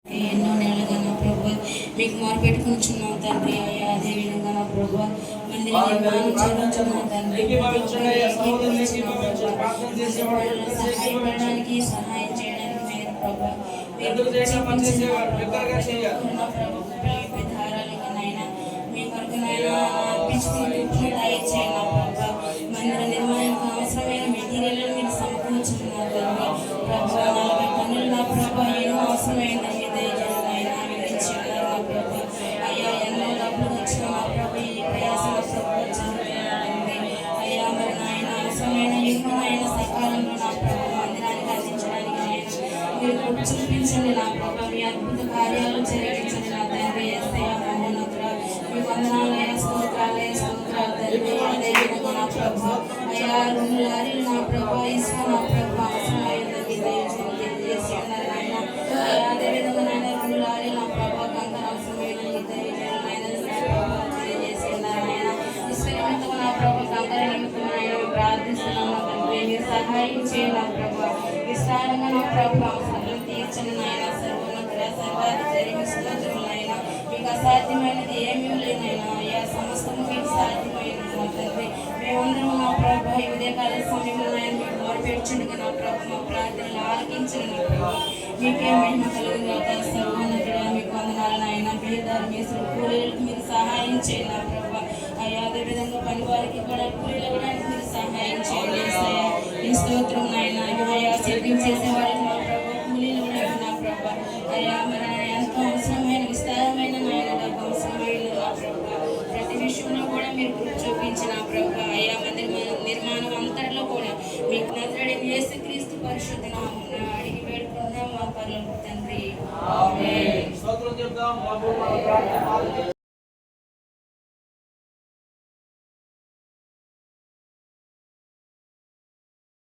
ఎన్నో నెలలుగా నా ప్రభు మీకు మొరపెట్టుకుంటున్నాం తండ్రి. అయ్యా అదేవిధంగా నా ప్రభు మందిర నిర్మాణం చేయించున్నాం తండ్రి. సహాయపడడానికి సహాయం చేయడానికి మీరు ప్రభు విధారాలకైనా మీ కొరకునైనా అర్పించుకుంటూ దయచేయండి నా ప్రభు. మందిర నిర్మాణానికి అవసరమైన మెటీరియల్ మీరు సమకూర్చున్నారు తండ్రి. ప్రభు 40 టన్నులు నా ప్రభు ఎన్నో అవసరమైందని చూపించండి నా ప్రభు. మీ అద్భుత కార్యాలు జరిగించండి నా తండ్రి. మీ వందనాలయ స్తోత్రాలయ స్తోత్రాలు తండ్రి. అదేవిధంగా నా ప్రభు అయ్యా 2 లారీలు నా ప్రభు ఇసుక నా ప్రభు అవసరమైందని తెలియజేసి ఉన్నారు నాయన. అదేవిధంగా నాయన 2 లారీలు నా ప్రభు కంకర అవసరమైందని తెలియజేసి ఉన్నారు నాయన. ఇసుక నిమిత్తం నా ప్రభు కంకర నిమిత్తం ఆయన ప్రార్థిస్తున్నాను తండ్రి. మీరు సహాయం చేయండి నా ప్రభు. విస్తారంగా నా ప్రభు తీర్చని నాయన. సర్వోన్నతుడ సర్వాధికారి స్తోత్రములైనా మీకు అసాధ్యమైనది ఏమీ లేనైనా. అయ్యా సమస్తము మీకు సాధ్యమైనది నా తండ్రి. మేమందరము నా ప్రభు ఈ ఉదయకాల సమయంలో ఆయన మీకు మొరపెట్టుచుండగా నా ప్రభు మా ప్రార్థనలు ఆలకించండి నా ప్రభు. మీకే మహిమ కలుగుగాక. సర్వోన్నతుడ మీకు వందనాలు నాయన. బీదలు మేసులు కూలీలకు మీరు సహాయం చేయండి నా ప్రభు. అయ్యా అదేవిధంగా పని వారికి కూడా కూలీలు ఇవ్వడానికి మీరు సహాయం చేయండి. ఈ స్తోత్రం నాయన. అయ్యా సెట్టింగ్ చేసేవారికి నా ప్రభు కూలీలు కూడా నా ప్రభు. అయ్యా మరి ఎంతో అవసరమైన విస్తారమైన నాయన డబ్బు అవసరమైన నా ప్రభు. ప్రతి విషయంలో కూడా మీరు చూపించిన ప్రభు. అయ్యా మందిర నిర్మాణం అంతటిలో కూడా మీకు నజరేయుడైన యేసుక్రీస్తు పరిశుద్ధ నామమున అడిగి వేడుకుంటున్నాం మా పరలోకపు తండ్రి. ఆమేన్.